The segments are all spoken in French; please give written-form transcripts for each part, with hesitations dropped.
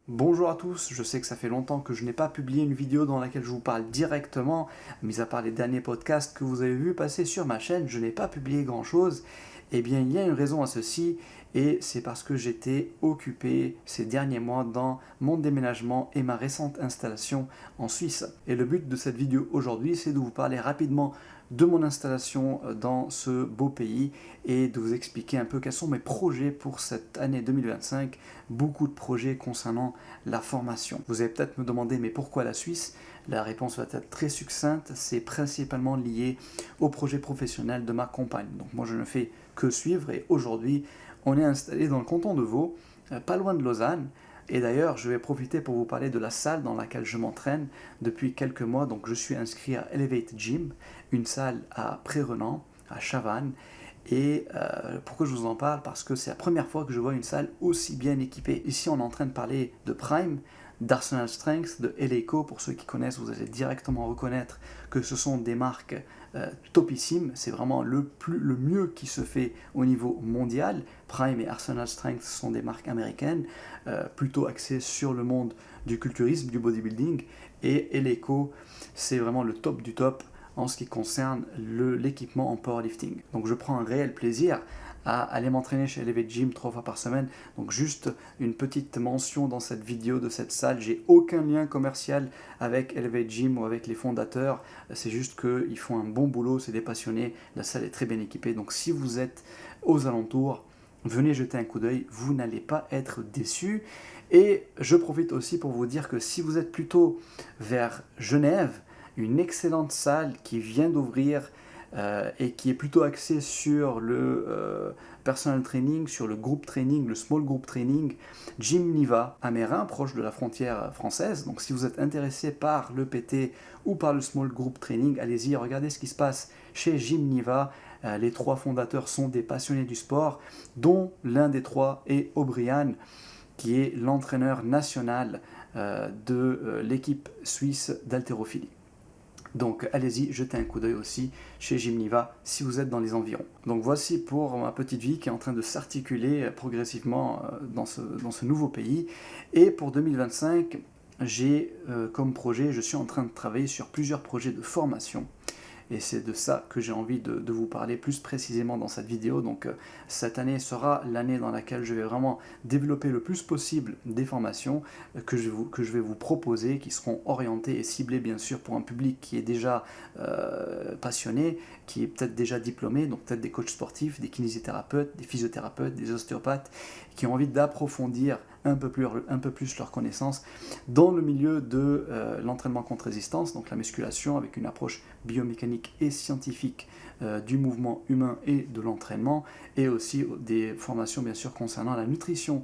Bonjour à tous, je sais que ça fait longtemps que je n'ai pas publié une vidéo dans laquelle je vous parle directement, mis à part les derniers podcasts que vous avez vu passer sur ma chaîne, je n'ai pas publié grand chose. Eh bien, il y a une raison à ceci, et c'est parce que j'étais occupé ces derniers mois dans mon déménagement et ma récente installation en Suisse. Et le but de cette vidéo aujourd'hui, c'est de vous parler rapidement de mon installation dans ce beau pays et de vous expliquer un peu quels sont mes projets pour cette année 2025. Beaucoup de projets concernant la formation. Vous allez peut-être me demander mais pourquoi la Suisse? La réponse va être très succincte, c'est principalement lié au projet professionnel de ma compagne. Donc moi je ne fais que suivre et aujourd'hui on est installé dans le canton de Vaud, pas loin de Lausanne. Et d'ailleurs, je vais profiter pour vous parler de la salle dans laquelle je m'entraîne depuis quelques mois. Donc, je suis inscrit à Elevate Gym, une salle à Pré-Renan, à Chavannes. Et pourquoi je vous en parle? Parce que c'est la première fois que je vois une salle aussi bien équipée. Ici, on est en train de parler de Prime, d'Arsenal Strength, de Eleiko. Pour ceux qui connaissent, vous allez directement reconnaître que ce sont des marques topissimes. C'est vraiment le mieux qui se fait au niveau mondial. Prime et Arsenal Strength sont des marques américaines, plutôt axées sur le monde du culturisme, du bodybuilding. Et Eleiko, c'est vraiment le top du top en ce qui concerne l'équipement en powerlifting. Donc je prends un réel plaisir à aller m'entraîner chez Elevate Gym 3 fois par semaine. Donc juste une petite mention dans cette vidéo de cette salle, j'ai aucun lien commercial avec Elevate Gym ou avec les fondateurs, c'est juste qu'ils font un bon boulot, c'est des passionnés, la salle est très bien équipée. Donc si vous êtes aux alentours, venez jeter un coup d'œil, vous n'allez pas être déçus. Et je profite aussi pour vous dire que si vous êtes plutôt vers Genève, une excellente salle qui vient d'ouvrir et qui est plutôt axée sur le personal training, sur le groupe training, le small group training, Gym Niva à Mérin, proche de la frontière française. Donc si vous êtes intéressé par le PT ou par le small group training, allez-y, regardez ce qui se passe chez Gym Niva. Les trois fondateurs sont des passionnés du sport, dont l'un des trois est O'Brien, qui est l'entraîneur national de l'équipe suisse d'haltérophilie. Donc allez-y, jetez un coup d'œil aussi chez Gymniva si vous êtes dans les environs. Donc voici pour ma petite vie qui est en train de s'articuler progressivement dans ce nouveau pays. Et pour 2025, j'ai comme projet, je suis en train de travailler sur plusieurs projets de formation. Et c'est de ça que j'ai envie de vous parler plus précisément dans cette vidéo. Donc cette année sera l'année dans laquelle je vais vraiment développer le plus possible des formations que je vais vous proposer, qui seront orientées et ciblées bien sûr pour un public qui est déjà passionné, qui est peut-être déjà diplômé, donc peut-être des coachs sportifs, des kinésithérapeutes, des physiothérapeutes, des ostéopathes, qui ont envie d'approfondir un peu plus leurs connaissances dans le milieu de l'entraînement contre résistance, donc la musculation avec une approche biomécanique et scientifique du mouvement humain et de l'entraînement, et aussi des formations bien sûr concernant la nutrition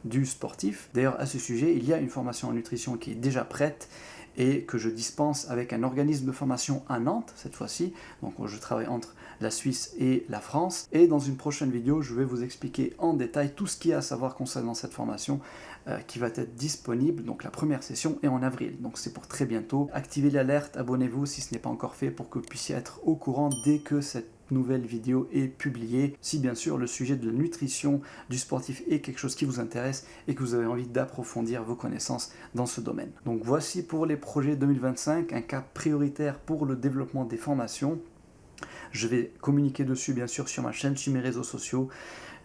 du sportif. D'ailleurs à ce sujet, il y a une formation en nutrition qui est déjà prête et que je dispense avec un organisme de formation à Nantes cette fois-ci. Donc je travaille entre la Suisse et la France. Et dans une prochaine vidéo, je vais vous expliquer en détail tout ce qu'il y a à savoir concernant cette formation qui va être disponible. Donc la première session est en avril, donc c'est pour très bientôt. Activez l'alerte, abonnez-vous si ce n'est pas encore fait pour que vous puissiez être au courant dès que cette nouvelle vidéo est publiée. Si bien sûr le sujet de la nutrition du sportif est quelque chose qui vous intéresse et que vous avez envie d'approfondir vos connaissances dans ce domaine. Donc voici pour les projets 2025, un cas prioritaire pour le développement des formations. Je vais communiquer dessus bien sûr sur ma chaîne, sur mes réseaux sociaux.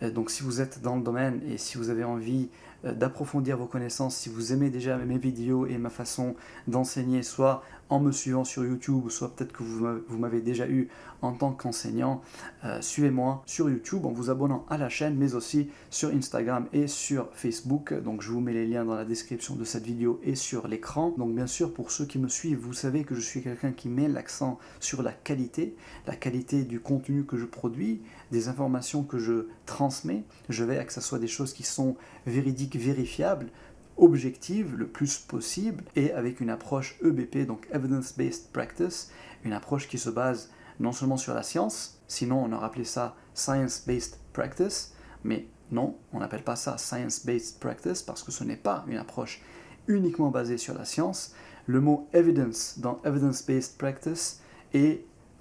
Donc si vous êtes dans le domaine et si vous avez envie d'approfondir vos connaissances, si vous aimez déjà mes vidéos et ma façon d'enseigner, soit en me suivant sur YouTube, soit peut-être que vous m'avez déjà eu en tant qu'enseignant, suivez-moi sur YouTube en vous abonnant à la chaîne, mais aussi sur Instagram et sur Facebook. Donc je vous mets les liens dans la description de cette vidéo et sur l'écran. Donc bien sûr, pour ceux qui me suivent, vous savez que je suis quelqu'un qui met l'accent sur la qualité du contenu que je produis, des informations que je transmets. Je vais à que ce soit des choses qui sont véridiques, vérifiables, objectives le plus possible et avec une approche EBP, donc Evidence-Based Practice, une approche qui se base non seulement sur la science, sinon on aurait appelé ça Science-Based Practice, mais non, on n'appelle pas ça Science-Based Practice parce que ce n'est pas une approche uniquement basée sur la science. Le mot Evidence dans Evidence-Based Practice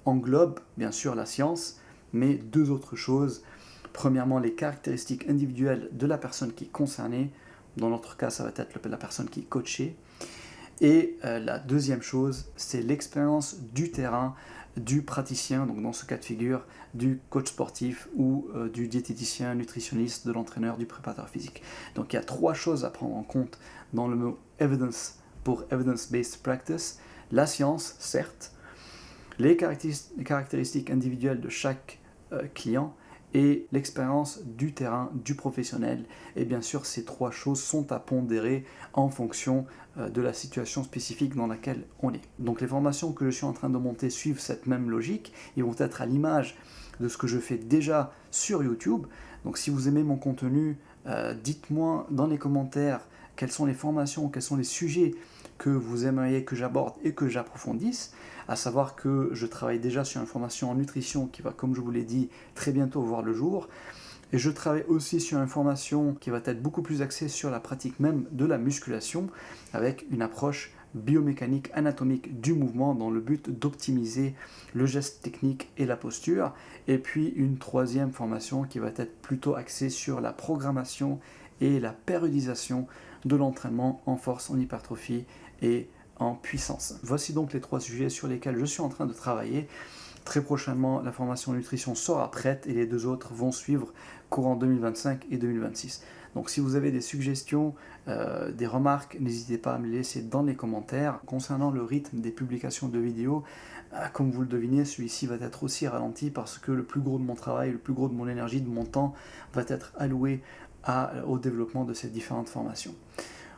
englobe bien sûr la science, mais deux autres choses. Premièrement, les caractéristiques individuelles de la personne qui est concernée. Dans notre cas, ça va être la personne qui est coachée. Et la deuxième chose, c'est l'expérience du terrain, du praticien, donc dans ce cas de figure, du coach sportif ou du diététicien, nutritionniste, de l'entraîneur, du préparateur physique. Donc il y a 3 choses à prendre en compte dans le mot evidence pour evidence-based practice. La science, certes, les caractéristiques individuelles de chaque client et l'expérience du terrain, du professionnel. Et bien sûr, ces 3 choses sont à pondérer en fonction de la situation spécifique dans laquelle on est. Donc les formations que je suis en train de monter suivent cette même logique. Ils vont être à l'image de ce que je fais déjà sur YouTube. Donc si vous aimez mon contenu, dites-moi dans les commentaires quelles sont les formations, quels sont les sujets que vous aimeriez que j'aborde et que j'approfondisse, à savoir que je travaille déjà sur une formation en nutrition qui va, comme je vous l'ai dit, très bientôt voir le jour. Et je travaille aussi sur une formation qui va être beaucoup plus axée sur la pratique même de la musculation, avec une approche biomécanique, anatomique du mouvement dans le but d'optimiser le geste technique et la posture. Et puis une 3e formation qui va être plutôt axée sur la programmation et la périodisation de l'entraînement en force, en hypertrophie et en puissance. Voici donc les 3 sujets sur lesquels je suis en train de travailler. Très prochainement, la formation nutrition sera prête et les 2 autres vont suivre courant 2025 et 2026. Donc si vous avez des suggestions, des remarques, n'hésitez pas à me les laisser dans les commentaires. Concernant le rythme des publications de vidéos, comme vous le devinez, celui-ci va être aussi ralenti parce que le plus gros de mon travail, le plus gros de mon énergie, de mon temps va être alloué au développement de ces différentes formations.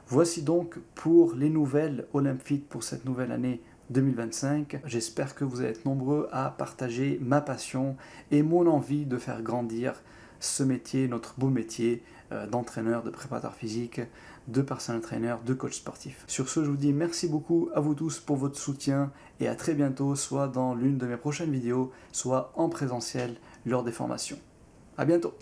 Voici donc pour les nouvelles Olympfit pour cette nouvelle année 2025. J'espère que vous allez être nombreux à partager ma passion et mon envie de faire grandir ce métier, notre beau métier d'entraîneur, de préparateur physique, de personal trainer, de coach sportif. Sur ce, je vous dis merci beaucoup à vous tous pour votre soutien et à très bientôt, soit dans l'une de mes prochaines vidéos, soit en présentiel lors des formations. À bientôt!